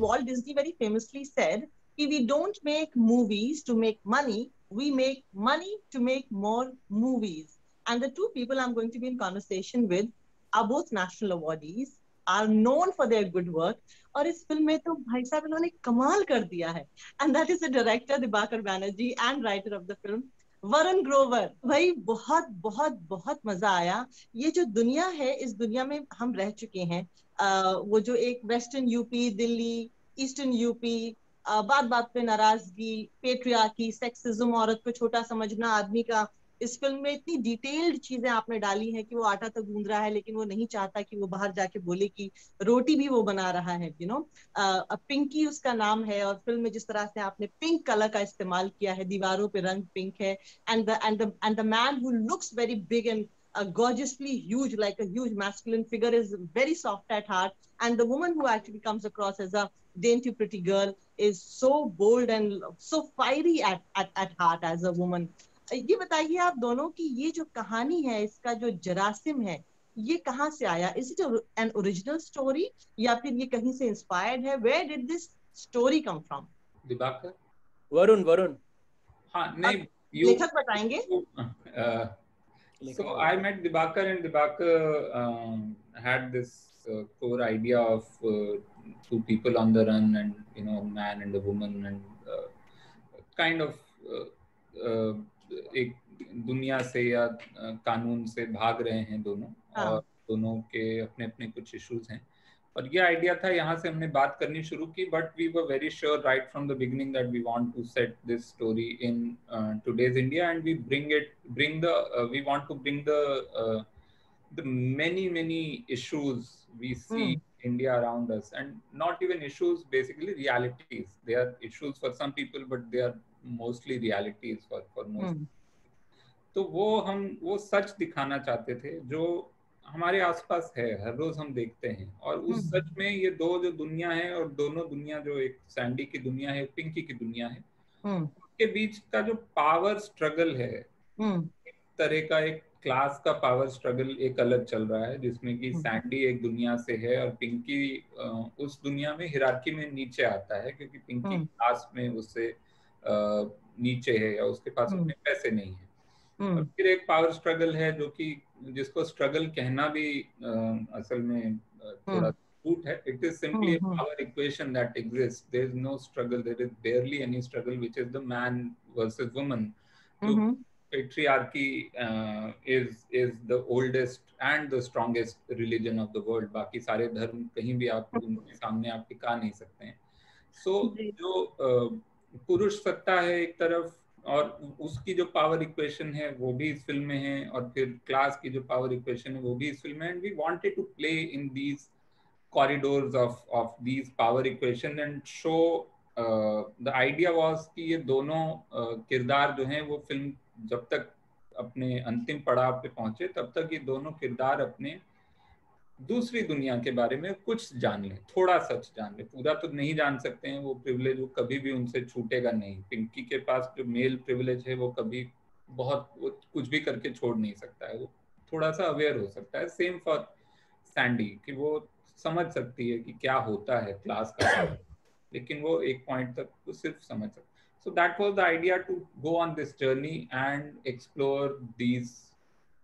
Walt Disney very famously said, we don't make movies to make money, we make money to make more movies. And the two people I'm going to be in conversation with are both national awardees, are known for their good work. और इस film में तो भाई साहब इन्होंने कमाल कर दिया है. And that is the director Dibakar Banerjee and writer of the film Varun Grover. भाई बहुत बहुत बहुत मजा आया. ये जो दुनिया है, इस दुनिया में हम रह चुके हैं. वो जो एक western UP, Delhi, eastern UP, बात बात पे नाराजगी, पेट्रियार्की, सेक्सिज्म, औरत को छोटा समझना आदमी का, इस फिल्म में इतनी डिटेल्ड चीजें आपने डाली हैं कि वो आटा तो गूंद रहा है लेकिन वो नहीं चाहता कि वो बाहर जाके बोले कि रोटी भी वो बना रहा है, यू नो. पिंकी उसका नाम है, और फिल्म में जिस तरह से आपने पिंक कलर का इस्तेमाल किया है, दीवारों पे रंग पिंक है, and the man who looks very big and gorgeously huge, like a huge masculine figure, is very soft at heart, and the woman who actually comes across as a dainty pretty girl is so bold and so fiery at heart as a woman. ये बताइए आप दोनों की ये जो कहानी है, इसका जो जरासिम है, ये कहाँ से आया? Is it an original story या फिर ये कहीं से इंस्पायर्ड है? Where did this story come from? Dibakar? Varun. हाँ, नहीं, लेखक बताएंगे. So I met Dibakar, and Dibakar had this core idea of two people on the run, and a man and a woman, and kind of एक दुनिया से या कानून से भाग रहे हैं दोनों. और दोनों के अपने अपने कुछ इश्यूज हैं, और ये आइडिया था. यहाँ से हमने बात करनी शुरू की, but we were very sure right from the beginning that we want to set this story in today's India, and we we want to bring the many issues we see India around us, and not even issues, basically realities. They are issues for some people, but they are mostly realities for most. तो वो सच दिखाना चाहते थे जो हमारे आसपास है, हर रोज हम देखते हैं. और उस सच में ये दो जो दुनिया है, और दोनों दुनिया, जो एक सैंडी की दुनिया है, पिंकी की दुनिया है, उनके बीच का जो पावर स्ट्रगल है, एक तरह का एक क्लास का पावर स्ट्रगल एक अलग चल रहा है, जिसमें कि सैंडी एक दुनिया से है और पिंकी उस दुनिया में हिरार्की में नीचे आता है, क्योंकि पिंकी क्लास में उससे नीचे है, या उसके पास उतने पैसे नहीं है. और फिर एक पावर स्ट्रगल है, जो कि जिसको स्ट्रगल कहना भी असल में थोड़ा झूठ है. It is simply a power equation that exists. There is no struggle, there is barely any struggle, which is the man versus woman. Patriarchy is the oldest and the strongest religion of the world. बाकी सारे धर्म कहीं भी आप उनके सामने आप टिका नहीं सकते हैं. So जो पुरुष सत्ता है एक तरफ, और उसकी जो पावर इक्वेशन है वो भी इस फिल्म में है, और फिर क्लास की जो पावर इक्वेशन है वो भी इस फिल्म में. And we wanted to play in these corridors of these power equation and show. The idea was कि ये दोनों किरदार जो हैं, वो फिल्म जब तक अपने अंतिम पड़ाव पे पहुंचे, तब तक ये दोनों किरदार अपने दूसरी दुनिया के बारे में कुछ जान ले, थोड़ा सच जान ले. पूरा तो नहीं जान सकते हैं, वो प्रिविलेज वो कभी भी उनसे छूटेगा नहीं. पिंकी के पास जो मेल प्रिविलेज है, वो कभी वो कुछ भी करके छोड़ नहीं सकता है. वो थोड़ा सा अवेयर हो सकता है. सेम फॉर सैंडी, कि वो समझ सकती है कि क्या होता है क्लास का, लेकिन वो एक पॉइंट तक तो सिर्फ समझ सकती. So that was the idea, to go on this journey and explore these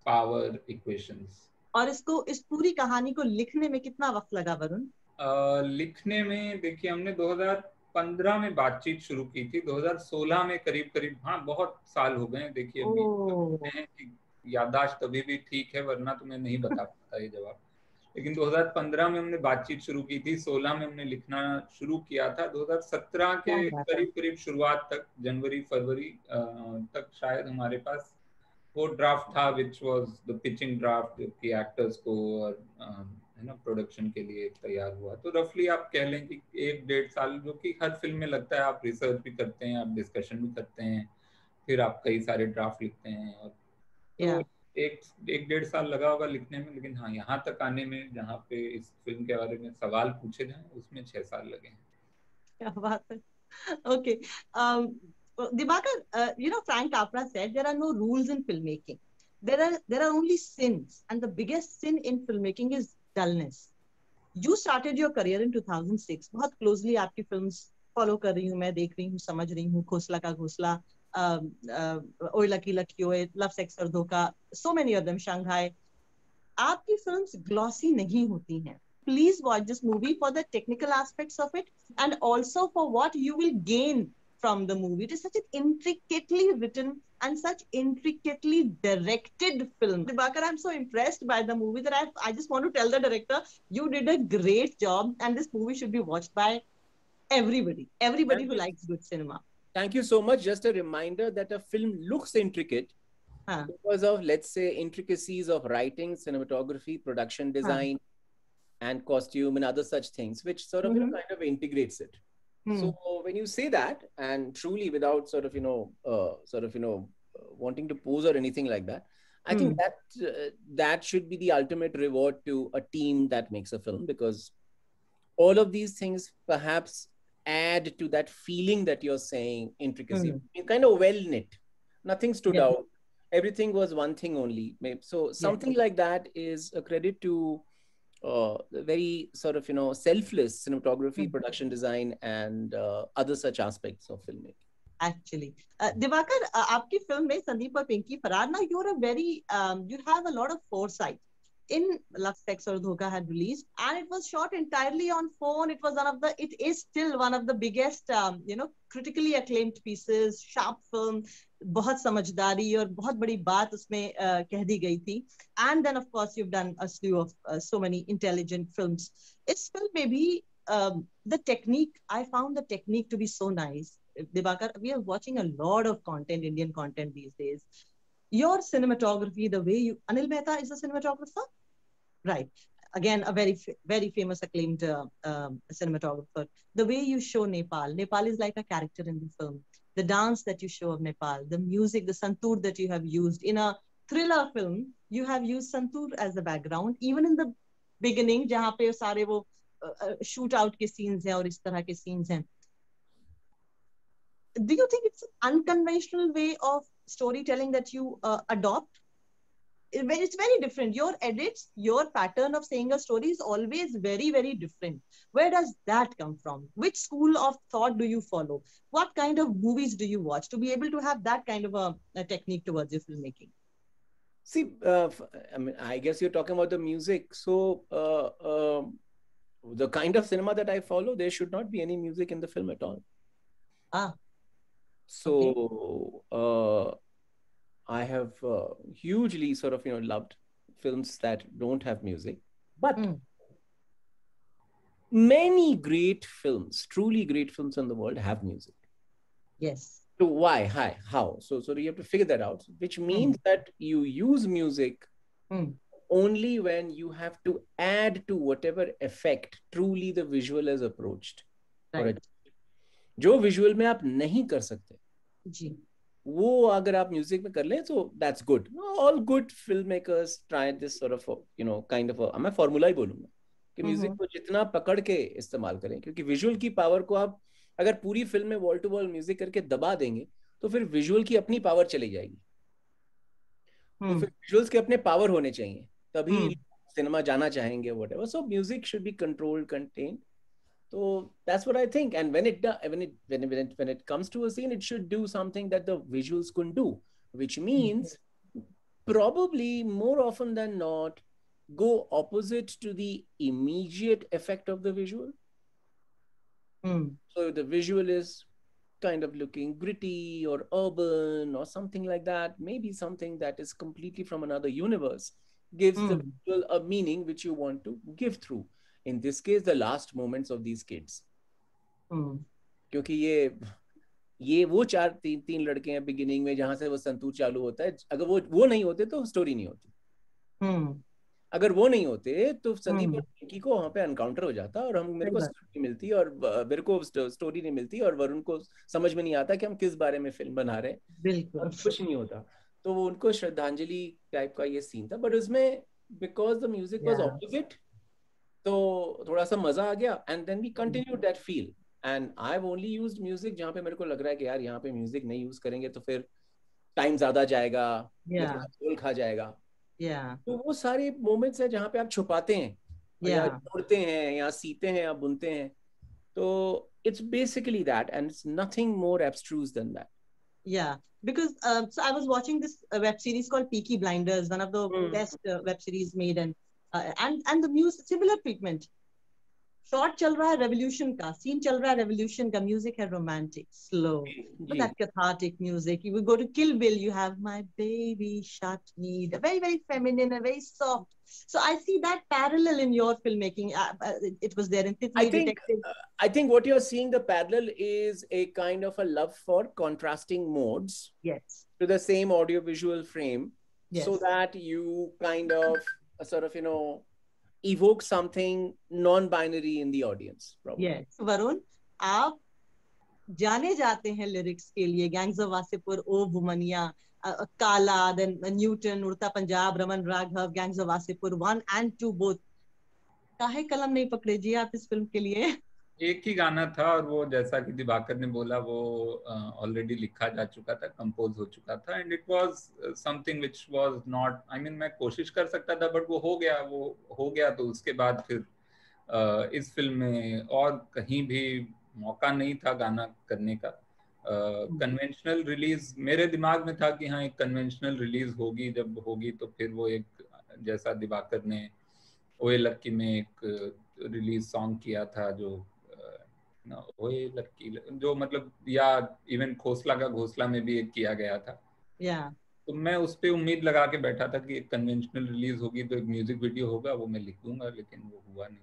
power equations. और इस पूरी कहानी को लिखने में कितना वक्त लगा वरुण? लिखने में देखिए, हमने 2015 में बातचीत शुरू की थी. 2016 में करीब हाँ, बहुत साल हो गए. देखिए, अभी याददाश्त अभी भी ठीक है, वरना तो मैं नहीं बता पाता ये जवाब. लेकिन 2015 में हमने बातचीत शुरू की थी, 16 में हमने लिखना शुरू किया था. 2017 के करीब शुरुआत तक, जनवरी फरवरी तक शायद हमारे पास वो ड्राफ्ट था, which was the pitching draft, जो कि एक्टर्स को और प्रोडक्शन के लिए तैयार हुआ. तो रफली आप कह लें कि 1-1.5 साल, जो कि हर फिल्म में लगता है. आप रिसर्च भी करते हैं, आप डिस्कशन भी करते हैं, फिर आप कई सारे ड्राफ्ट लिखते हैं, और तो 1-1.5 साल लगा होगा लिखने में. लेकिन हाँ, यहाँ तक आने में, जहाँ पे इस फिल्म के बारे में सवाल पूछे जाएं, उसमें 6 साल लगे हैं. क्या बात है. Okay. Dibakar, Frank Capra said there are no rules in filmmaking. There are only sins, and the biggest sin in filmmaking is dullness. You started your career in 2006. बहुत closely आपकी films follow कर रही हूँ मैं, देख रही हूँ, समझ रही हूँ. घोसला का घोसला, ओए लकी लकी ओए, लव सेक्स और धोखा, so many of them, Shanghai. आपकी films glossy नहीं होती हैं. Please watch this movie for the technical aspects of it and also for what you will gain from the movie. It is such an intricately written and such intricately directed film. Dibakar, I'm so impressed by the movie that I just want to tell the director, you did a great job and this movie should be watched by everybody who likes good cinema. Thank you so much. Just a reminder that a film looks intricate because of, let's say, intricacies of writing, cinematography, production design, and costume and other such things, which sort of kind of integrates it. So when you say that, and truly without sort of wanting to pose or anything like that, I think that that should be the ultimate reward to a team that makes a film, because all of these things perhaps add to that feeling that you're saying, intricacy. It's kind of well knit. Nothing stood out. Everything was one thing only. So something like that is a credit to very sort of, selfless cinematography, production design, and other such aspects of filmmaking. Actually, Divakar, आपकी film में संदीप और पिंकी फरार, now you're a very, you have a lot of foresight. In Love, Sex और धोखा had released, and it was shot entirely on phone. It was it is still one of the biggest, critically acclaimed pieces, sharp film, बहुत समझदारी और बहुत बड़ी बात उसमें कह दी गई थी. And then of course you've done a slew of so many intelligent films. इस film में भी the technique, I found the technique to be so nice. Divakar, we are watching a lot of content, Indian content these days. Your cinematography, the way you, Anil Mehta is a cinematographer, right? Again, a very, very famous, acclaimed cinematographer. The way you show Nepal is like a character in the film. The dance that you show of Nepal, the music, the santoor that you have used. In a thriller film, you have used santoor as the background. Even in the beginning, जहाँ पे सारे वो shoot out के scenes हैं और इस तरह के scenes हैं. Do you think it's an unconventional way of storytelling that you adopt? It's very different. Your edits, your pattern of saying a story is always very, very different. Where does that come from? Which school of thought do you follow? What kind of movies do you watch to be able to have that kind of a technique towards your filmmaking? See, I mean, I guess you're talking about the music. So the kind of cinema that I follow, there should not be any music in the film at all. So I have hugely sort of, loved films that don't have music, but many great films, truly great films in the world have music. Yes. So why? How? So you have to figure that out, which means that you use music only when you have to add to whatever effect truly the visual is approached. Right. जो visual में आप नहीं कर सकते जी, वो अगर आप music में कर लें तो that's good. All good film makers try this sort of kind of, मैं फॉर्मूला ही बोलूंगा कि म्यूजिक को जितना पकड़ के इस्तेमाल करें, क्योंकि विजुअल की पावर को आप अगर पूरी फिल्म में वॉल टू वॉल म्यूजिक करके दबा देंगे तो फिर विजुअल की अपनी पावर चली जाएगी. तो फिर विजुअल्स के अपने पावर होने चाहिए, तभी सिनेमा जाना चाहेंगे, whatever. So music should be controlled, contained. So that's what I think. And when it comes to a scene, it should do something that the visuals couldn't do, which means probably more often than not go opposite to the immediate effect of the visual. So the visual is kind of looking gritty or urban or something like that, maybe something that is completely from another universe, gives the visual a meaning which you want to give through. In this case, the last moments of these kids. क्योंकि ये वो तीन लड़के हैं beginning में जहां से वो संतूर चालू होता है. अगर वो नहीं होते तो स्टोरी नहीं होती. अगर वो नहीं होते तो संदीप और पिंकी को वहां पे एनकाउंटर हो जाता और मेरे को स्टोरी नहीं मिलती और मेरे को स्टोरी नहीं मिलती और वरुण को समझ में नहीं आता कि हम किस बारे में फिल्म बना रहे हैं. बिल्कुल कुछ नहीं होता. तो वो उनको श्रद्धांजलि टाइप का ये सीन था, बट उसमें because the music was opposite तो थोड़ा सा मजा आ गया. And then we continued that feel. And I have only used music जहां पे मेरे को लग रहा है कि यार यहाँ पे म्यूजिक नहीं यूज करेंगे तो फिर टाइम ज्यादा जाएगा, खा जाएगा. तो वो सारे मोमेंट्स हैं जहाँ पे आप छुपाते हैं या जोड़ते हैं या सीते हैं या बुनते हैं. तो it's basically that, and it's nothing more abstruse than that. Yeah, because so I was watching this web series called Peaky Blinders, one of the best web series made, and the music, similar treatment. Shot चल रहा है revolution का, scene चल रहा है revolution का, music है romantic slow, but that cathartic music. You go to Kill Bill, you have My Baby Shut Me, very very feminine and very soft. So I see that parallel in your filmmaking. It was there in Titli Detective. I think what you're seeing, the parallel is a kind of a love for contrasting modes, yes, to the same audiovisual frame, yes, so that you kind of sort of, you know, evoke something non-binary in the audience. Probably. Yes. Varun, आप जाने जाते हैं lyrics के लिए, gangs of Wasseypur, ओ वुमनिया, काला, then Newton, उड़ता Punjab, Raman Raghav, gangs of Wasseypur 1 and 2 both. काहे कलम नहीं पकड़े जी आप इस फिल्म के लिए? एक ही गाना था, और वो जैसा कि दिवाकर ने बोला, वो ऑलरेडी लिखा जा चुका था, कंपोज हो चुका था, and it was something which was not, I mean मैं कोशिश कर सकता था बट वो हो गया, तो उसके बाद फिर इस फिल्म में और कहीं भी मौका नहीं था गाना करने का. कन्वेंशनल रिलीज मेरे दिमाग में था कि हाँ एक कन्वेंशनल रिलीज होगी, जब होगी तो फिर वो एक, जैसा दिवाकर ने ओए लक्की में एक रिलीज सॉन्ग किया था, जो ओए लक्की, जो मतलब, या इवन खोसला का घोसला में भी एक किया गया था. तो मैं उस पे उम्मीद लगा के बैठा था कि एक कन्वेंशनल रिलीज होगी तो एक म्यूजिक वीडियो होगा, वो मैं लिख दूंगा, लेकिन वो हुआ नहीं.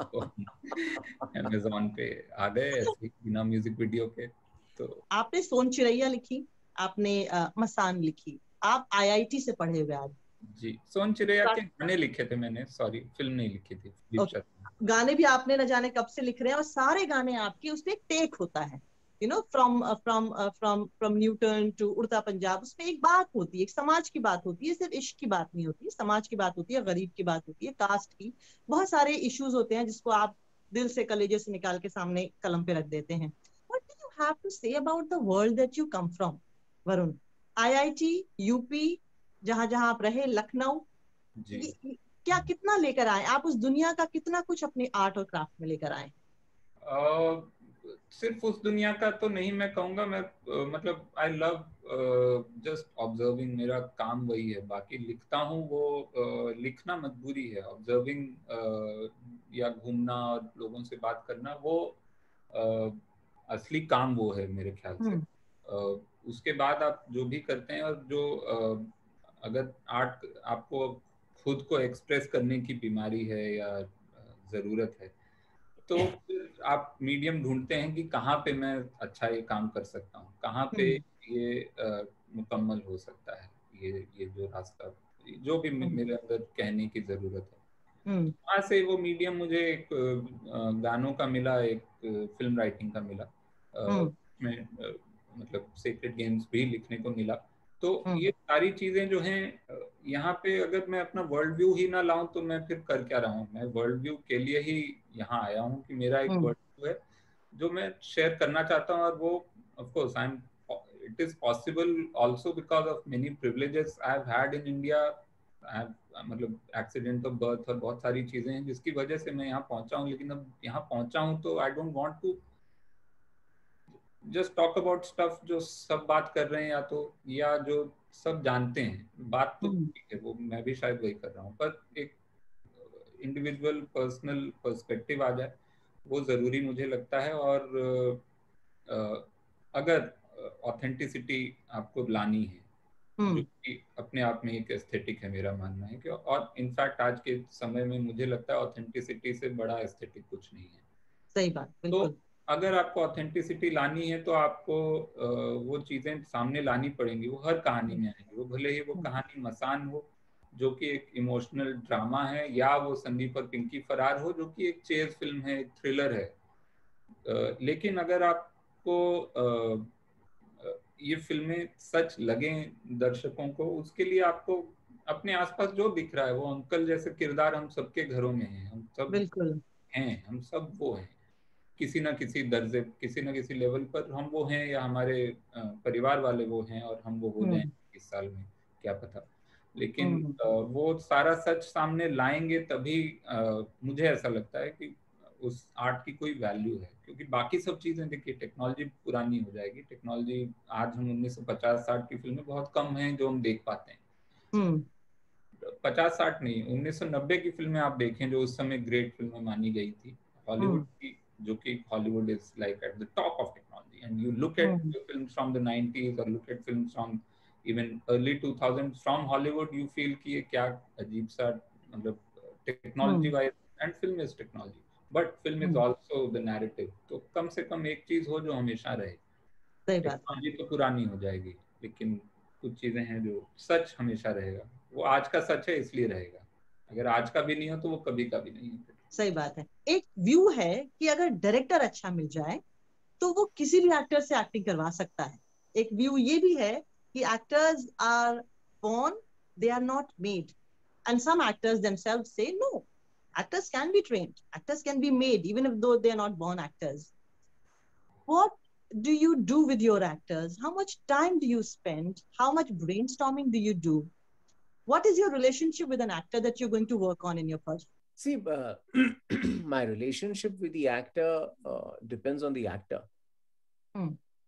तो अमेज़न पे आ गए ऐसे बिना म्यूजिक वीडियो के. तो आपने सोन चिरैया लिखी, आपने मसान लिखी, आप IIT से पढ़े हुए आज. जी, सोन चिरैया के गाने लिखे थे मैंने, सॉरी फिल्म नहीं लिखी थी. okay. गाने भी आपने न जाने कब से लिख रहे हैं, और सारे गाने आपके उसमें एक टेक होता है, you know, from Newton to Udta Punjab. उसमें एक बात होती है, एक समाज की बात होती है, सिर्फ इश्क की बात नहीं होती है, समाज की बात होती है, गरीब की बात होती है, कास्ट की, बहुत सारे इश्यूज होते हैं जिसको आप दिल से, कलेजे से निकाल के सामने कलम पे रख देते हैं. What do you have to say about the world that you come from, Varun? IIT, UP, जहां जहां आप रहे, लखनऊ, क्या कितना लेकर आए आप उस दुनिया का, कितना कुछ अपने आर्ट और क्राफ्ट में लेकर आए? सिर्फ उस दुनिया का तो नहीं मैं कहूँगा, मैं मतलब आई लव जस्ट ऑब्जर्विंग, मेरा काम वही है. बाकी लिखता हूँ वो लिखना मजबूरी है, ऑब्जर्विंग या घूमना और लोगों से बात करना वो असली काम वो है मेरे ख्याल से. उसके बाद आप जो भी करते हैं, और जो अगर आर्ट आपको खुद को एक्सप्रेस करने की बीमारी है या ज़रूरत है, तो फिर आप मीडियम ढूंढते हैं कि कहाँ पे मैं अच्छा ये काम कर सकता हूँ, कहाँ पे ये मुकम्मल हो सकता है, ये जो रास्ता, जो भी मेरे अंदर कहने की ज़रूरत है. वहाँ से वो मीडियम मुझे एक गानों का मिला, एक फिल्म राइटिंग का मिला, में मतलब सेक्रेड गेम्स भी लिखने को मिला. तो ये सारी चीजें जो हैं, यहाँ पे अगर मैं अपना वर्ल्ड व्यू ही ना लाऊं तो मैं फिर कर क्या रहा हूँ. मैं वर्ल्ड व्यू के लिए ही यहाँ आया हूँ कि मेरा एक वर्ल्ड व्यू है जो मैं शेयर करना चाहता हूँ, और वो of course it is possible also because of many privileges I have had in India. मतलब एक्सीडेंट ऑफ बर्थ और बहुत सारी चीजें हैं जिसकी वजह से मैं यहाँ पहुंचा हूँ. लेकिन अब यहाँ पहुंचा हूँ तो I don't want to just talk about stuff जो सब बात कर रहे हैं, या जो सब जानते हैं. बात तो ठीक है, वो मैं भी शायद वही कर रहा हूँ, पर एक इंडिविजुअल पर्सनल पर्सपेक्टिव आ जाए वो जरूरी मुझे लगता है. और अगर ऑथेंटिसिटी आपको लानी है, जो कि अपने आप में एक एस्थेटिक है, मेरा मानना है कि, और इनफैक्ट आज के समय में मुझे लगता है ऑथेंटिसिटी से बड़ा एस्थेटिक कुछ नहीं है. सही बात, बिल्कुल. तो अगर आपको ऑथेंटिसिटी लानी है तो आपको वो चीजें सामने लानी पड़ेंगी. वो हर कहानी में आएंगी, वो भले ही वो कहानी मसान हो जो कि एक इमोशनल ड्रामा है, या वो संदीप और पिंकी फरार हो जो कि एक चेज फिल्म है, एक थ्रिलर है. लेकिन अगर आपको ये फिल्में सच लगें दर्शकों को, उसके लिए आपको अपने आसपास जो दिख रहा है, वो अंकल जैसे किरदार हम सबके घरों में हैं, हम सब बिल्कुल हैं, हम सब वो हैं किसी ना किसी दर्जे, किसी ना किसी लेवल पर हम वो हैं, या हमारे परिवार वाले वो हैं, और हम वो हो जाएं इस साल में, क्या पता. लेकिन वो सारा सच सामने लाएंगे तभी मुझे ऐसा लगता है कि उस आर्ट की कोई वैल्यू है, क्योंकि बाकी सब चीजें देखिए टेक्नोलॉजी पुरानी हो जाएगी। टेक्नोलॉजी आज हम 1950-60 की फिल्में बहुत कम हैं जो हम देख पाते हैं। 50-60 नहीं, 1990 की फिल्में आप देखें जो उस समय ग्रेट फिल्में मानी गई थी हॉलीवुड की, जो कि Hollywood is like at the top of technology, and you look at films from the 90s और look at films from even early 2000 from Hollywood, you feel कि ये क्या अजीब सा, मतलब technology wise, and film is technology but film is also the narrative. तो कम से कम एक चीज हो जो हमेशा रहे, टेक्नोलॉजी तो पुरानी हो जाएगी लेकिन कुछ चीजें हैं जो सच हमेशा रहेगा। वो आज का सच है इसलिए रहेगा, अगर आज का भी नहीं हो तो वो कभी का भी नहीं है। सही बात है। एक व्यू है कि अगर डायरेक्टर अच्छा मिल जाए तो वो किसी भी एक्टर से एक्टिंग करवा सकता है। एक व्यू ये भी है कि actors are born, they are not made, and some actors themselves say no, actors can be trained, actors can be made even if though they are not born actors. What do you do with your actors? How much time do you spend? How much brainstorming do you do? What is your relationship with an actor that you're going to work on in your project? See, my relationship with the actor depends on the actor.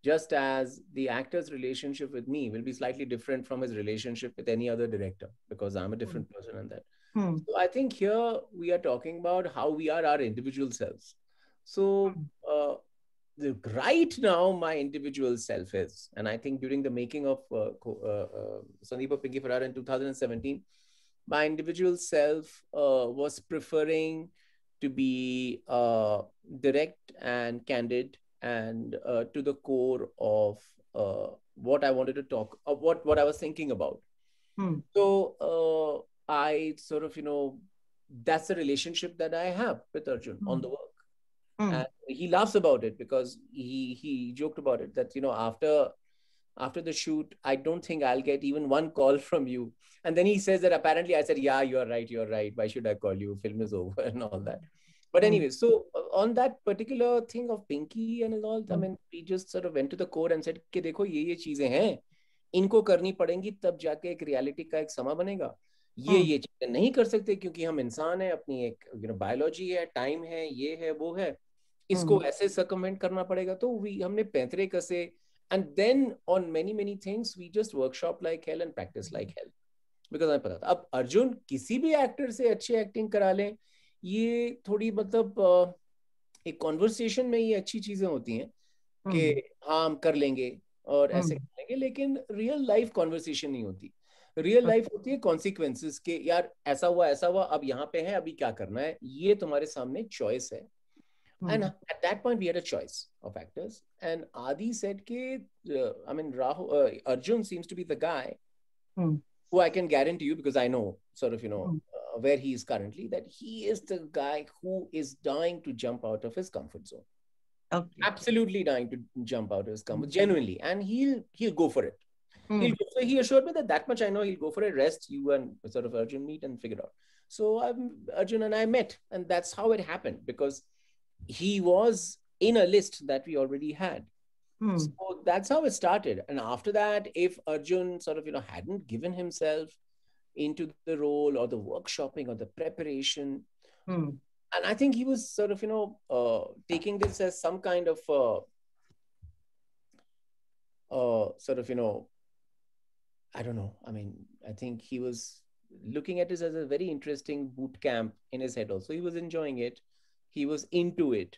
Just as the actor's relationship with me will be slightly different from his relationship with any other director, because I'm a different person in that. So I think here we are talking about how we are our individual selves. So right now, my individual self is, and I think during the making of Sandeep Pinky Farrar in 2017, my individual self was preferring to be direct and candid and to the core of what I wanted to talk, of what I was thinking about. So I sort of, that's the relationship that I have with Arjun on the work. And he laughs about it because he joked about it that, after the shoot, I don't think I'll get even one call from you. And then he says that apparently I said, yeah, you're right. Why should I call you? Film is over and all that. But anyway, so on that particular thing of Pinky and all, I mean, we just sort of went to the core and said, कि देखो ये चीजें हैं, इनको करनी पड़ेंगी तब जाके एक reality का एक समा बनेगा. ये चीजें नहीं कर सकते क्योंकि हम इंसान हैं, अपनी एक बायोलॉजी है, टाइम है, ये है, वो है, इसको ऐसे सर्कमवेंट करना पड़ेगा. तो हमने पैंतरे कसे. And then on many things, we just workshop like hell and practice like hell. Because हमें पता था अब अर्जुन किसी भी एक्टर से अच्छी एक्टिंग करा लें, ये थोड़ी मतलब एक कॉन्वर्सेशन में ये अच्छी चीजें होती हैं कि हाँ हम कर लेंगे और ऐसे कर लेंगे, लेकिन रियल लाइफ कॉन्वर्सेशन नहीं होती. रियल लाइफ होती है कॉन्सिक्वेंसेस के, यार ऐसा हुआ, अब यहाँ पे है, अभी क्या करना है, ये तुम्हारे सामने चॉइस है. And at that point, we had a choice of actors. And Adi said, Arjun seems to be the guy who I can guarantee you, because I know sort of, where he is currently, that he is the guy who is dying to jump out of his comfort zone. Okay. Absolutely dying to jump out of his comfort, genuinely. And he'll go for it. So he assured me that much I know, he'll go for it. Rest, you and sort of Arjun meet and figure it out. So Arjun and I met, and that's how it happened, because he was in a list that we already had. So that's how it started. And after that, if Arjun sort of, hadn't given himself into the role or the workshopping or the preparation, and I think he was sort of, taking this as some kind of sort of, I don't know. I mean, I think he was looking at this as a very interesting boot camp in his head also. He was enjoying it. He was into it.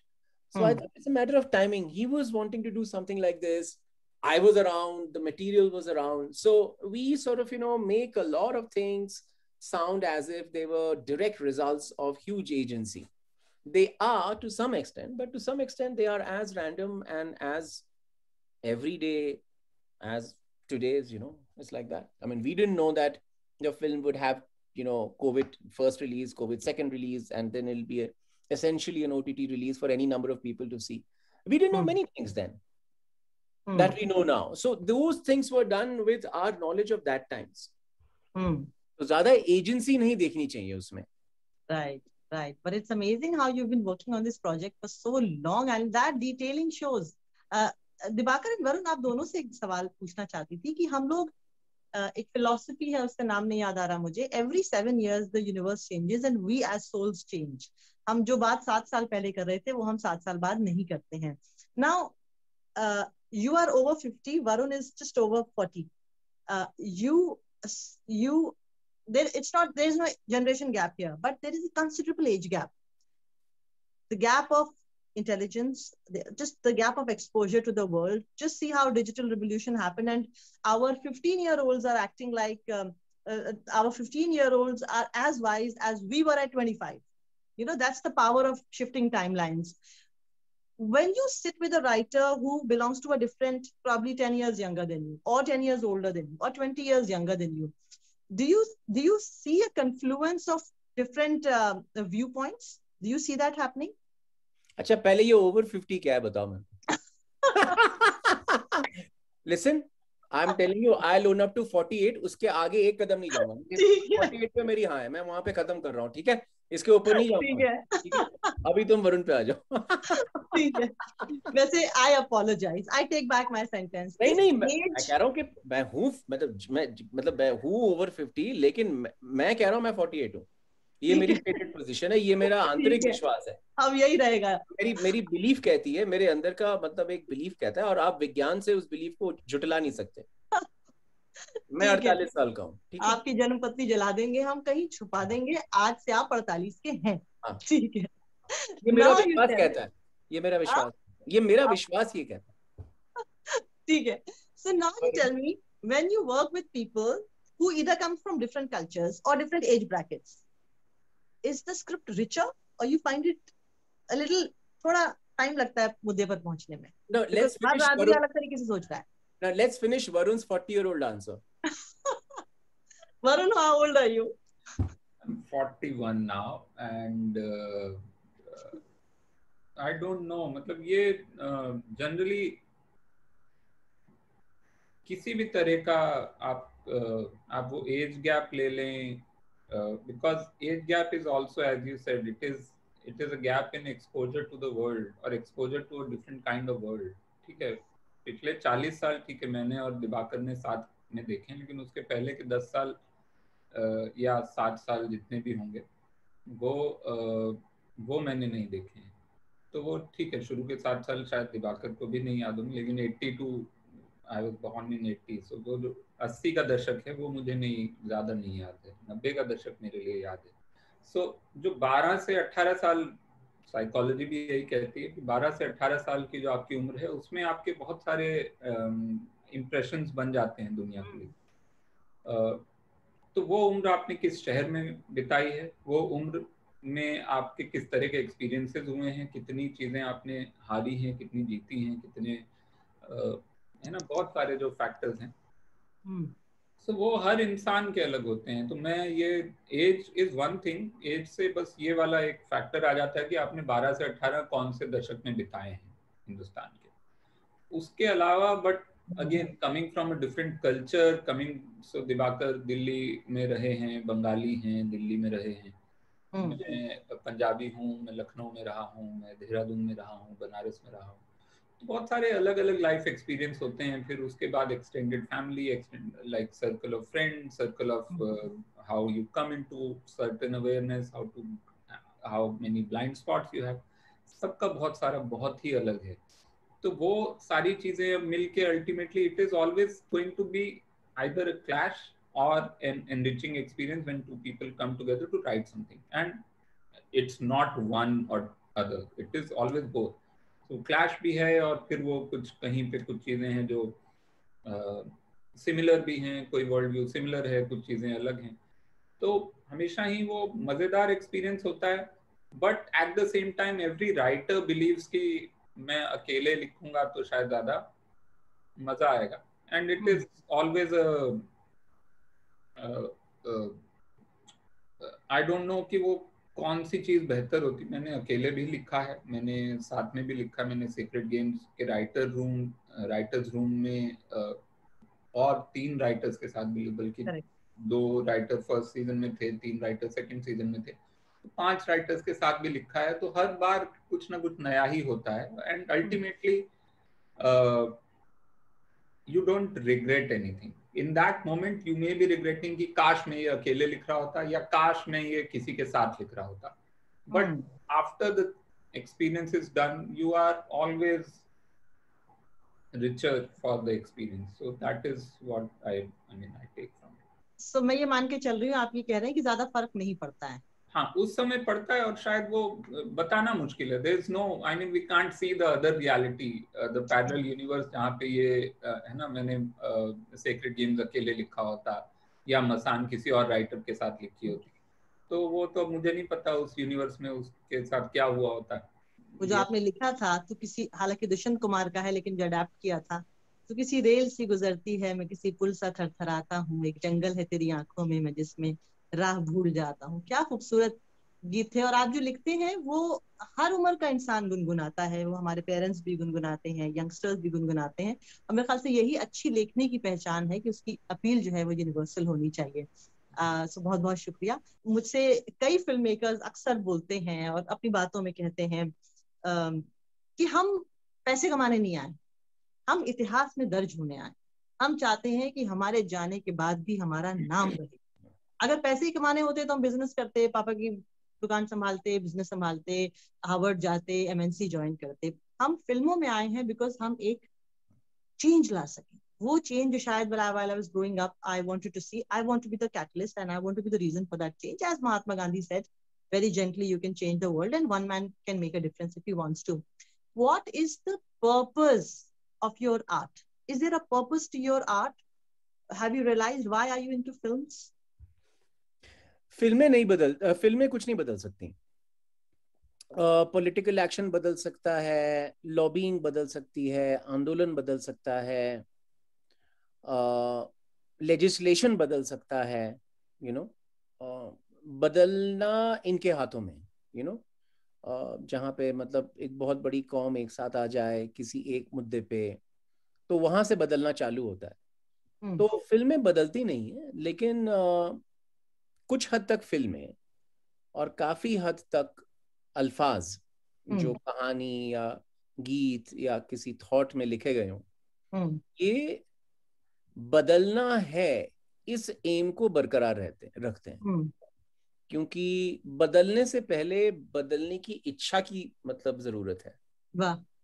So I think it's a matter of timing. He was wanting to do something like this. I was around, the material was around. So we sort of, make a lot of things sound as if they were direct results of huge agency. They are to some extent, but to some extent they are as random and as everyday as today's, it's like that. I mean, we didn't know that the film would have, COVID first release, COVID second release, and then it'll be essentially an OTT release for any number of people to see. We didn't know many things then that we know now. So those things were done with our knowledge of that times. So ज़्यादा agency नहीं देखनी चाहिए उसमें. Right. But it's amazing how you've been working on this project for so long, and that detailing shows. Diwakar और वरुण, आप दोनों से एक सवाल पूछना चाहती थी कि हम लोग एक philosophy है, उसका नाम नहीं याद आ रहा मुझे. Every 7 years the universe changes and we as souls change. हम जो बात 7 साल पहले कर रहे थे वो हम 7 साल बाद नहीं करते हैं. Now you are over 50, Varun is just over 40. You there, there is no generation gap here, but there is a considerable age gap. The gap of intelligence, just the gap of exposure to the world. Just see how digital revolution happened, and our 15-year-olds are acting like our 15-year-olds are as wise as we were at 25. You know, that's the power of shifting timelines. When you sit with a writer who belongs to a different, probably 10 years younger than you, or 10 years older than you, or 20 years younger than you, do you see a confluence of different viewpoints? Do you see that happening? अच्छा, पहले ये over 50 क्या है बताओ मैं. Listen, I'm telling you, I'll own up to 48. उसके आगे एक कदम नहीं जाऊंगा. 48 पे मेरी हाँ है, मैं वहां पे खत्म कर रहा हूँ. ठीक है, इसके ऊपर नहीं जाऊंगा. ठीक है, अभी तुम वरुण पे आ जाओ. ठीक है. वैसे I apologize. I take back my sentence. नहीं, मैं कह रहा हूँ कि मैं हूँ, मतलब मैं हूँ over 50, लेकिन मैं कह रहा हूँ मैं 48 हूँ. ये मेरी स्टेटेड पोजीशन है, ये मेरा आंतरिक विश्वास है. अब यही रहेगा. मेरी बिलीफ कहती है, मेरे अंदर का मतलब एक बिलीफ कहता है, और आप विज्ञान से उस बिलीफ को झुटला नहीं सकते. मैं 48 साल का हूँ. ठीक है, आपकी जन्मपत्री जला देंगे हम, कहीं छुपा देंगे. आज से आप 48 के हैं. ठीक है, ये मेरा विश्वास कहता है, ये मेरा विश्वास, ये मेरा विश्वास ये कहता है. ठीक है. So now you tell me, when you work with people who either come from different cultures or different age brackets, is the script richer or you find it a little, थोड़ा टाइम लगता है मुद्दे पर पहुंचने में? No, let's finish. अलग तरीके से सोच रहा है. Now let's finish Varun's 40-year-old answer. Varun, how old are you? I'm 41 now, and I don't know. मतलब ये generally किसी भी तरह का आप वो एज गैप ले लें, because age gap is also, as you said, it is a gap in exposure to the world or exposure to a different kind of world. ठीक है, पिछले 40 साल ठीक है मैंने और दिवाकर ने साथ में देखे, लेकिन उसके पहले के 10 साल या 7 साल जितने भी होंगे वो मैंने नहीं देखे हैं. तो वो ठीक है, शुरू के 7 साल शायद दिवाकर को भी नहीं याद होंगे, लेकिन 82 I was born in 80, so वो जो 80 का दशक है वो मुझे ज़्यादा नहीं याद है. 90 का दशक मेरे लिए याद है. So जो 12 से 18 साल, साइकोलॉजी भी यही कहती है कि 12 से 18 साल की जो आपकी उम्र है उसमें आपके बहुत सारे इम्प्रेशंस बन जाते हैं दुनिया के लिए. तो वो उम्र आपने किस शहर में बिताई है, वो उम्र में आपके किस तरह के एक्सपीरियंसेस हुए हैं, कितनी चीज़ें आपने हारी हैं, कितनी जीती हैं, कितने है ना, बहुत सारे जो फैक्टर्स हैं. So वो हर इंसान के अलग होते हैं. तो मैं ये age is one thing, age से बस ये वाला एक फैक्टर आ जाता है कि आपने 12 से 18 कौन से दशक में बिताए हैं हिंदुस्तान के. उसके अलावा but again coming from a different culture, so Diwakar Delhi में रहे हैं, बंगाली हैं, दिल्ली में रहे हैं. मैं पंजाबी हूँ, मैं लखनऊ में रहा हूँ, मैं देहरादून में रहा हूँ, बनारस में रहा हूँ. तो बहुत सारे अलग अलग लाइफ एक्सपीरियंस होते हैं. फिर उसके बाद extended family, like circle of friends, circle of how you come into certain awareness, how many blind spots you have. सबका बहुत सारा बहुत ही अलग है. तो वो सारी चीजें मिलके ultimately it is always going to be either a clash or an enriching experience when two people come together to write something, and it's not one or other, it is always both. So clash भी है और फिर वो कुछ कहीं पे कुछ चीजें हैं जो सिमिलर भी हैं, कोई वर्ल्ड व्यू सिमिलर है, कुछ चीजें अलग हैं. तो हमेशा ही वो मजेदार एक्सपीरियंस होता है. But at the same time every writer believes कि मैं अकेले लिखूंगा तो शायद ज्यादा मजा आएगा. And it is always I don't know कि वो कौन सी चीज बेहतर होती. मैंने अकेले भी लिखा है, मैंने साथ में भी लिखा. मैंने सीक्रेट गेम्स के राइटर्स रूम में और 3 राइटर्स के साथ भी, बल्कि 2 राइटर फर्स्ट सीजन में थे, 3 राइटर सेकंड सीजन में थे, तो 5 राइटर्स के साथ भी लिखा है. तो हर बार कुछ ना कुछ नया ही होता है. And ultimately you don't regret anything. in that moment you may be regretting कि काश मैं ये अकेले लिख रहा होता या काश मैं ये किसी के साथ लिख रहा होता. But after the experience is done, you are always richer for the experience. So that is what I take from it. So मैं ये मान के चल रही हूँ, आप ये कह रहे हैं कि ज्यादा फर्क नहीं पड़ता है. हाँ, उस समय पड़ता है और शायद वो बताना मुश्किल है. There is no, I mean, we can't see the other reality, the parallel universe जहाँ पे ये है ना, मैंने Sacred Games अकेले लिखा होता या मसान किसी और राइटर के साथ लिखी होती, तो वो तो मुझे नहीं पता उस यूनिवर्स में उसके साथ क्या हुआ होता. वो जो आपने लिखा था तो किसी, हालांकि दुष्यंत कुमार का है लेकिन जो अडेप्ट किया था, तो किसी रेल सी गुजरती है मैं, किसी पुल सा थरथराता हूँ, एक जंगल है तेरी आंखों में मैं जिसमें राह भूल जाता हूँ. क्या खूबसूरत गीत है. और आप जो लिखते हैं वो हर उम्र का इंसान गुनगुनाता है. वो हमारे पेरेंट्स भी गुनगुनाते हैं, यंगस्टर्स भी गुनगुनाते हैं. और मेरे ख्याल से यही अच्छी लेखनी की पहचान है कि उसकी अपील जो है वो यूनिवर्सल होनी चाहिए. सो बहुत बहुत शुक्रिया. मुझसे कई फिल्म मेकर्स अक्सर बोलते हैं और अपनी बातों में कहते हैं कि हम पैसे कमाने नहीं आए, हम इतिहास में दर्ज होने आए. हम चाहते हैं कि हमारे जाने के बाद भी हमारा नाम रहे. अगर पैसे ही कमाने होते तो हम बिजनेस करते, पापा की दुकान संभालते, बिजनेस संभालते, हार्वर्ड जाते, एमएनसी ज्वाइन करते. हम फिल्मों में आए हैं बिकॉज हम एक चेंज ला सकें. वो चेंज जो शायद while I was growing up I wanted to see, I want to be the catalyst and I want to be the reason for that change. As Mahatma Gandhi said, very gently you can change the world and one man can make a difference if he wants to. What is the purpose of your art? Is there a purpose to your art? Have you realized why are you into films? फिल्में कुछ नहीं बदल सकती. Political action बदल सकता है, lobbying बदल सकती है, आंदोलन बदल सकता है, लेजिस्लेशन बदल सकता है, बदलना इनके हाथों में. जहाँ पे मतलब एक बहुत बड़ी कौम एक साथ आ जाए किसी एक मुद्दे पे, तो वहां से बदलना चालू होता है. तो फिल्में बदलती नहीं है, लेकिन कुछ हद तक फिल्में और काफी हद तक अल्फाज जो कहानी या गीत या किसी थॉट में लिखे गए हों, ये बदलना है इस एम को बरकरार रखते हैं. क्योंकि बदलने से पहले बदलने की इच्छा की मतलब जरूरत है.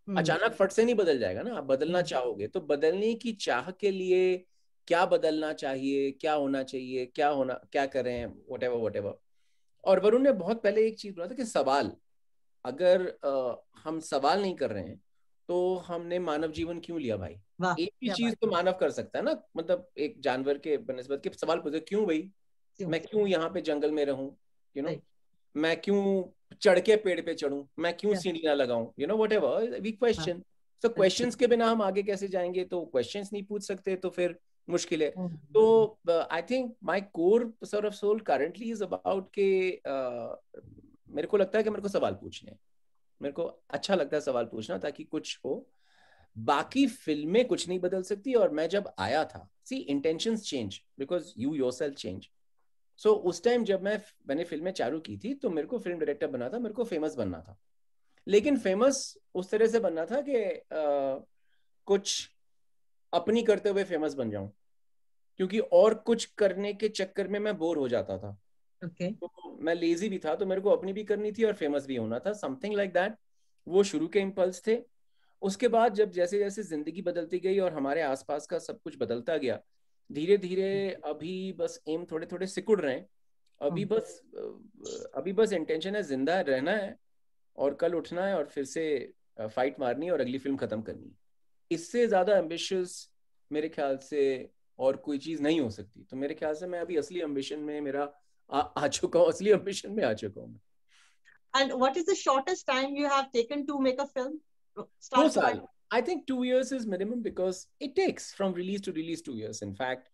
अचानक फट से नहीं बदल जाएगा ना. आप बदलना चाहोगे तो बदलने की चाह के लिए क्या बदलना चाहिए, क्या होना चाहिए, क्या करें, व्हाटएवर. और वरुण ने बहुत पहले एक चीज बोला था कि सवाल, अगर हम सवाल नहीं कर रहे हैं तो हमने मानव जीवन क्यों लिया भाई. एक ही चीज तो मानव कर सकता है ना, मतलब एक जानवर के बनस्बत के सवाल पूछे, क्यों भाई, मैं क्यों यहाँ पे जंगल में रहूं, मैं क्यों चढ़ के पेड़ पे चढ़ूं, मैं क्यों सीढ़ियां लगाऊं, व्हाटएवर वी क्वेश्चन. तो क्वेश्चंस के बिना हम आगे कैसे जाएंगे. तो क्वेश्चंस नहीं पूछ सकते तो फिर मुश्किल है. तो I think my core sort of soul currently is about के मेरे को लगता है कि मेरे को सवाल पूछने, मेरे को अच्छा लगता है सवाल पूछना ताकि कुछ हो. बाकी फिल्में कुछ नहीं बदल सकती. और मैं जब आया था, see intentions change because you yourself change. So उस टाइम जब मैंने फिल्में चालू की थी तो मेरे को फिल्म डायरेक्टर बनना था, मेरे को फेमस बनना था. लेकिन फेमस उस तरह से बनना था कि कुछ अपनी करते हुए फेमस बन जाऊं, क्योंकि और कुछ करने के चक्कर में मैं बोर हो जाता था. तो मैं लेजी भी था, तो मेरे को अपनी भी करनी थी और फेमस भी होना था, समथिंग लाइक दैट. वो शुरू के इम्पल्स थे. उसके बाद जब जैसे जैसे जिंदगी बदलती गई और हमारे आसपास का सब कुछ बदलता गया, धीरे धीरे अभी बस एम थोड़े थोड़े सिकुड़ रहे हैं. अभी बस इंटेंशन है जिंदा रहना है और कल उठना है और फिर से फाइट मारनी है और अगली फिल्म खत्म करनी है. इससे ज्यादा एम्बिशियस मेरे ख्याल से और कोई चीज नहीं हो सकती. तो मेरे ख्याल से मैं अभी असली एम्बिशन में मेरा आ चुका हूँ, असली एम्बिशन में आ चुका हूँ. And what is the shortest time you have taken to make a film? 2 साल. I think 2 years is minimum because it takes from release to release 2 years. In fact,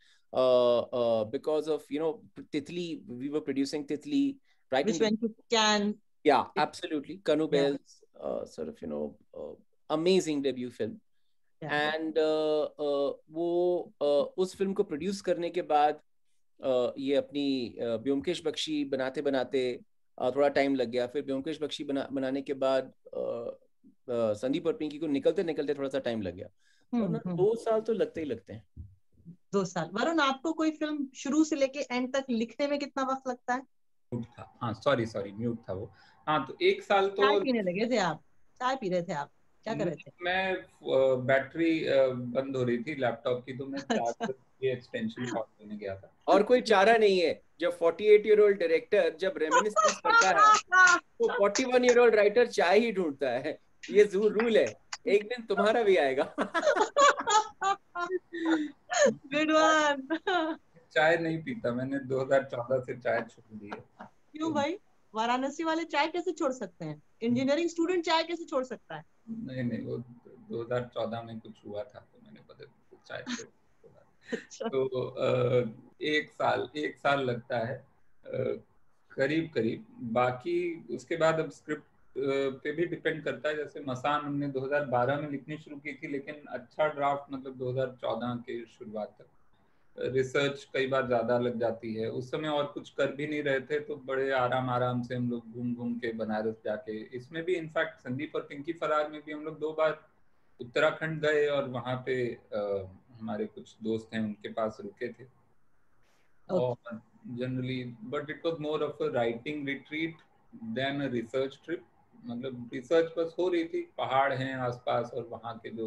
because of Titli, we were producing Titli, right? Which went to Cannes. Yeah, absolutely. Kanu Bell's sort of amazing debut film. Yeah. And वो उस film को produce करने के बाद ये अपनी ब्योमकेश बख्शी बनाते बनाते थोड़ा टाइम लग गया. फिर ब्योमकेश बख्शी बनाने के बाद संदीप और पिंकी को निकलते निकलते थोड़ा सा टाइम लग गया. वरना 2 साल तो लगते ही लगते हैं. 2 साल। वरुण, आपको कोई फिल्म शुरू से लेके एंड तक लिखने में कितना वक्त लगता है? म्यूट था, हाँ सॉरी म्यूट था वो। हाँ तो 1 साल तो चाय पीने लगे थे आप? चाय पी रहे थे आप? क्या कर रहे थे? मैं बैटरी बंद हो रही थी लैपटॉप की, तो मैं अच्छा। चार्जर एक्सटेंशन कॉर्ड लेने गया था। और कोई चारा नहीं है, जब 48-year-old डायरेक्टर जब रेमिनिस्सेंस करता है तो 41-year-old राइटर चाय ही ढूंढता है। ये रूल है, एक दिन तुम्हारा भी आएगा। Good one. चाय नहीं पीता मैंने, 2014 से चाय छोड़ दी है। क्यों तो भाई? वाराणसी वाले चाय कैसे छोड़ सकते हैं? इंजीनियरिंग स्टूडेंट चाय कैसे छोड़ सकता है? नहीं वो 2014 में कुछ हुआ था तो मैंने बदल चाय छोड़ दिया। अच्छा। तो 1 साल लगता है करीब करीब। बाकी उसके बाद अब स्क्रिप्ट पे भी डिपेंड करता है। जैसे मसान हमने 2012 में लिखनी शुरू की थी, लेकिन अच्छा ड्राफ्ट मतलब 2014 के शुरुआत तक। रिसर्च कई बार ज्यादा लग जाती है, उस समय और कुछ कर भी नहीं रहे थे तो बड़े आराम आराम से हम लोग घूम घूम के बनारस जाके, इसमें भी इनफैक्ट संदीप और पिंकी फरार में भी हम लोग 2 बार उत्तराखंड गए और वहाँ पे हमारे कुछ दोस्त हैं उनके पास रुके थे। और generally but it was more of a writing retreat than a research trip. मतलब रिसर्च बस हो रही थी, पहाड़ हैं आसपास और वहाँ के जो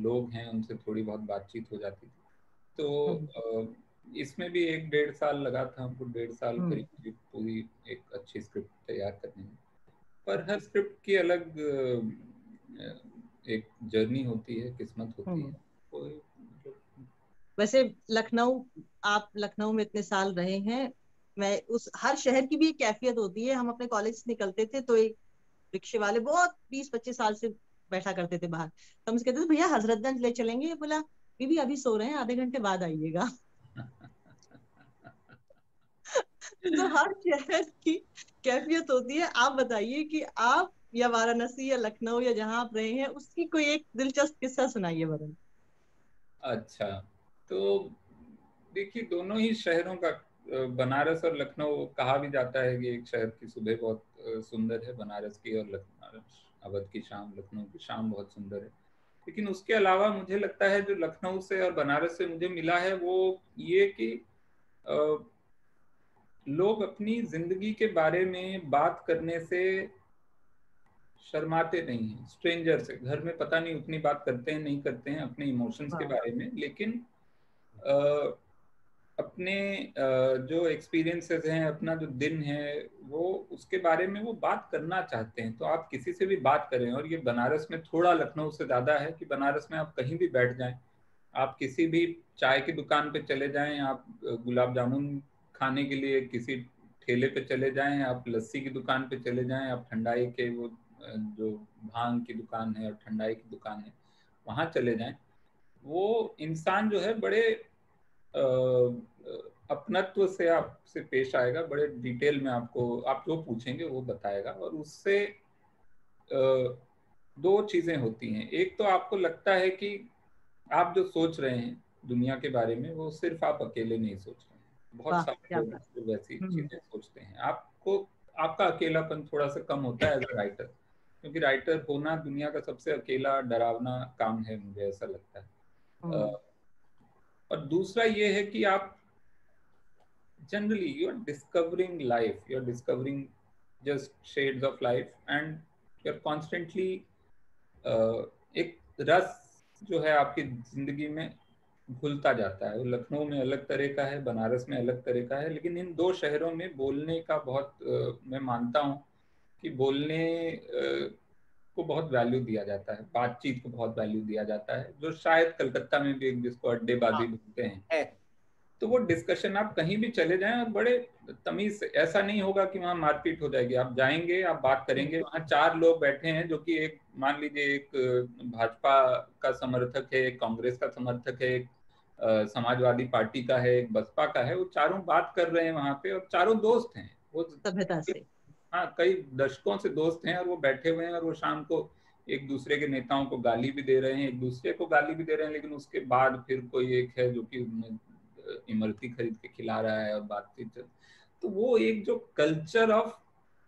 लोग हैं उनसे थोड़ी बहुत बातचीत हो जाती थी। तो इसमें भी 1-1.5 साल लगा था हमको, 1.5 साल करीब करीब पूरी एक अच्छी स्क्रिप्ट तैयार करने में। पर हर स्क्रिप्ट की अलग एक जर्नी होती है, किस्मत होती है कोई। वैसे लखनऊ, आप लखनऊ में इतने साल रहे हैं, मैं उस हर शहर की भी एक कैफियत होती है। हम अपने कॉलेज से निकलते थे तो एक रिक्शे वाले बहुत 20-25 साल से बैठा करते थे बाहर, तो हम उससे कहते थे भैया हजरतगंज ले चलेंगे। बोला बीबी अभी सो रहे हैं, आधे घंटे बाद आइएगा। तो हर शहर की कैफियत होती है। आप बताइए कि आप या वाराणसी या लखनऊ या जहां आप रहे हैं उसकी कोई एक दिलचस्प किस्सा सुनाइए वरुण। अच्छा, तो देखिए दोनों ही शहरों का, बनारस और लखनऊ कहा भी जाता है कि एक शहर की सुबह बहुत सुंदर है बनारस की, और अवध की शाम, लखनऊ की शाम बहुत सुंदर है। लेकिन उसके अलावा मुझे लगता है जो लखनऊ से और बनारस से मुझे मिला है वो ये कि लोग अपनी जिंदगी के बारे में बात करने से शर्माते नहीं हैं। स्ट्रेंजर से घर में पता नहीं उतनी बात करते हैं नहीं करते हैं अपने इमोशंस के बारे में, लेकिन अपने जो एक्सपीरियंसेस हैं, अपना जो दिन है वो उसके बारे में वो बात करना चाहते हैं। तो आप किसी से भी बात करें, और ये बनारस में थोड़ा लखनऊ से ज़्यादा है कि बनारस में आप कहीं भी बैठ जाएं, आप किसी भी चाय की दुकान पे चले जाएं, आप गुलाब जामुन खाने के लिए किसी ठेले पे चले जाएं, आप लस्सी की दुकान पे चले जाएं, आप ठंडाई के वो जो भांग की दुकान है और ठंडाई की दुकान है वहाँ चले जाएं, वो इंसान जो है बड़े अपनत्व से आपसे पेश आएगा, बड़े डिटेल में आपको आप जो पूछेंगे वो बताएगा। और उससे 2 चीजें होती हैं। एक तो आपको लगता है कि आप जो सोच रहे हैं दुनिया के बारे में वो सिर्फ आप अकेले नहीं सोच रहे हैं, बहुत वाह सारे क्या लोग बात। वैसी चीजें सोचते हैं। आपको आपका अकेलापन थोड़ा सा कम होता है एज अ राइटर, क्योंकि राइटर होना दुनिया का सबसे अकेला डरावना काम है, मुझे ऐसा लगता है। और दूसरा ये है कि आप generally you are discovering life, you are discovering just shades of life, and you're constantly एक रस जो है आपकी जिंदगी में घुलता जाता है। लखनऊ में अलग तरह का है, बनारस में अलग तरह का है, लेकिन इन 2 शहरों में बोलने का बहुत मैं मानता हूँ कि बोलने को बहुत वैल्यू दिया जाता है, बातचीत को बहुत वैल्यू दिया जाता है, जो शायद कलकत्ता में भी एक जिसको अड्डेबाजी बोलते हैं। तो वो डिस्कशन आप कहीं भी चले जाएं और बड़े तमीज से, ऐसा नहीं होगा कि वहां मारपीट हो जाएगी। आप जाएंगे, आप बात करेंगे, वहां 4 लोग बैठे हैं जो कि एक मान लीजिए एक भाजपा का समर्थक है, एक कांग्रेस का समर्थक है, एक समाजवादी पार्टी का है, एक बसपा का है, वो चारों बात कर रहे हैं वहां पे और चारों दोस्त हैं वो। सभ्यता से। हाँ, कई दशकों से दोस्त हैं और वो बैठे हुए हैं और वो शाम को एक दूसरे के नेताओं को गाली भी दे रहे हैं, एक दूसरे को गाली भी दे रहे हैं, लेकिन उसके बाद फिर कोई एक है जो कि इमरती खरीद के खिला रहा है और बातचीत। तो वो एक जो कल्चर ऑफ,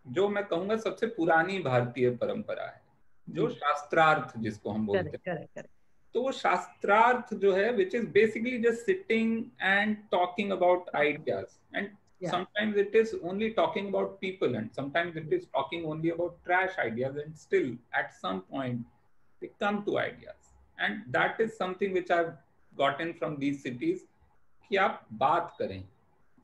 जो मैं कहूँगा सबसे पुरानी भारतीय परंपरा है, जो शास्त्रार्थ जिसको हम बोलते हैं, करेक्ट करेक्ट। तो वो शास्त्रार्थ जो है which is basically just sitting and talking about ideas, and sometimes it is only talking about people, and sometimes it is talking only about trash ideas, and still at some point they come to ideas, and that is something which I've gotten from these cities कि आप बात करें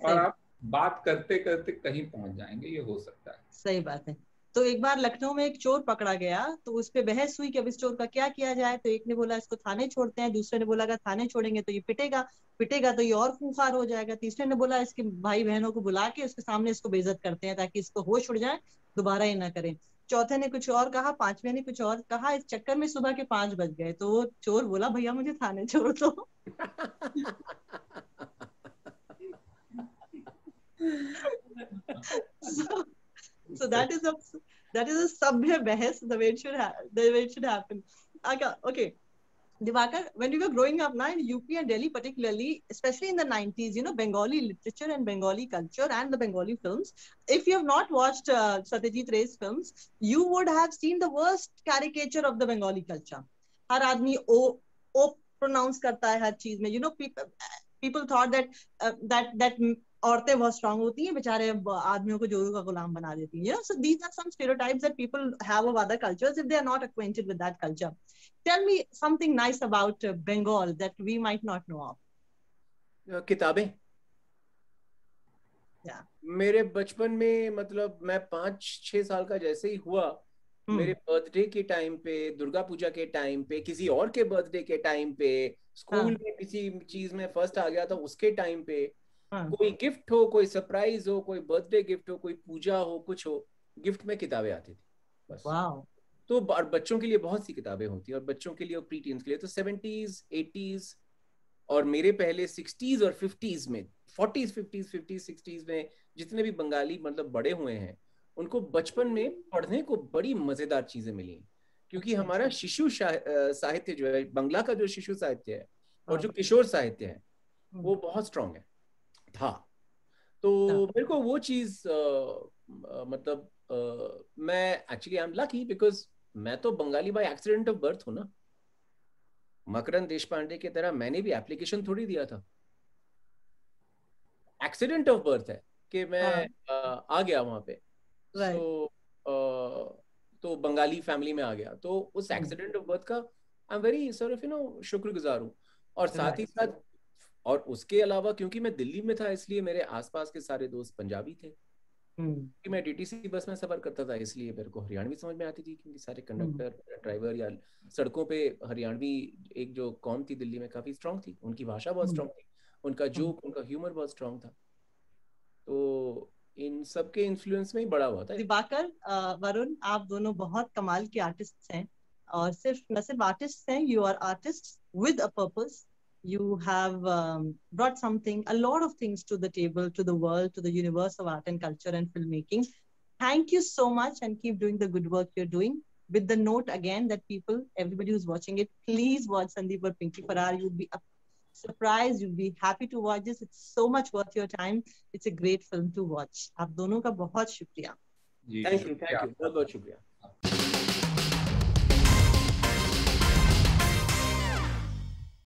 और आप बात करते करते कहीं पहुंच जाएंगे, ये हो सकता है। सही बात है। तो एक बार लखनऊ में एक चोर पकड़ा गया, तो उस पे बहस हुई कि अब इस चोर का क्या किया जाए। तो एक ने बोला इसको थाने छोड़ते हैं, दूसरे ने बोला अगर थाने छोड़ेंगे तो ये पिटेगा तो ये और खूंखार हो जाएगा, तीसरे ने बोला इसके भाई बहनों को बुला के उसके सामने इसको बेइज्जत करते हैं ताकि इसको होश उड़ जाए, दोबारा ये ना करें। चौथे ने कुछ और कहा, पांचवे ने कुछ और कहा। इस चक्कर में सुबह के 5 बज गए। तो वो चोर बोला भैया मुझे थाने छोड़ दो। So that is a sabhya bahas, the way it should happen. Okay. Divakar, when we were growing up now in UP and Delhi particularly, especially in the 90s, Bengali literature and Bengali culture and the Bengali films, if you have not watched Satyajit Ray's films, you would have seen the worst caricature of the Bengali culture. Har aadmi o pronounce karta hai har cheez mein. People thought that औरतें बहुत strong होती हैं, बेचारे आदमियों को जोरू का गुलाम बना देती हैं. So these are some stereotypes that people have of other cultures if they are not acquainted with that culture. Tell me something nice about Bengal that we might not know of. किताबें. मेरे बचपन में मतलब मैं 5-6 साल का जैसे ही हुआ, मेरे बर्थडे के टाइम पे, दुर्गा पूजा के टाइम पे, किसी और के बर्थडे के टाइम पे, स्कूल में किसी चीज में फर्स्ट आ गया था उसके टाइम पे, कोई गिफ्ट हो, कोई सरप्राइज हो, कोई बर्थडे गिफ्ट हो, कोई पूजा हो, कुछ हो, गिफ्ट में किताबें आती थी बस. तो बच्चों के लिए बहुत सी किताबें होती है, और बच्चों के लिए और प्री टीन्स के लिए तो 70s 80s और मेरे पहले 60s और 50s में, 40s 50s 50s 60s में जितने भी बंगाली मतलब बड़े हुए हैं, उनको बचपन में पढ़ने को बड़ी मजेदार चीजें मिली, क्योंकि हमारा शिशु साहित्य जो है, बंगला का जो शिशु साहित्य है और जो किशोर साहित्य है वो बहुत स्ट्रांग है था. तो मेरे को वो चीज मतलब मैं actually I am lucky because मैं तो Bengali by accident of birth हूं ना. मकरंद देशपांडे की तरह मैंने भी एप्लीकेशन थोड़ी दिया था, एक्सीडेंट ऑफ बर्थ है कि मैं आ गया वहां पे. तो बंगाली फैमिली में आ गया, तो उस एक्सीडेंट ऑफ बर्थ का आई एम वेरी सॉरी शुक्रगुजार हूँ. और साथ ही साथ और उसके अलावा क्योंकि मैं दिल्ली में था इसलिए मेरे आसपास के सारे दोस्त पंजाबी थे. कि मैं डीटीसी बस में सफर करता था इसलिए मेरे को हरियाणवी समझ में आती थी, क्योंकि सारे कंडक्टर ड्राइवर या सड़कों पे हरियाणवी एक जो कौम थी दिल्ली में काफी स्ट्रांग थी, उनकी भाषा बहुत स्ट्रांग थी, उनका जोक, उनका ह्यूमर बहुत स्ट्रांग था. तो इन सब के इन्फ्लुएंस में ही बड़ा हुआ था. दिवाकर, वरुण, आप दोनों बहुत कमाल के आर्टिस्ट हैं, और न सिर्फ आर्टिस्ट हैं, you are artist with a purpose. You have brought a lot of things to the table, to the world, to the universe of art and culture and filmmaking. Thank you so much, and keep doing the good work you're doing. With the note again that everybody who's watching it, please watch Sandeep or Pinky Farrar. You'll be surprised. You'll be happy to watch this. It's so much worth your time. It's a great film to watch. आप दोनों का बहुत शुक्रिया. Thank you. बहुत बहुत शुक्रिया.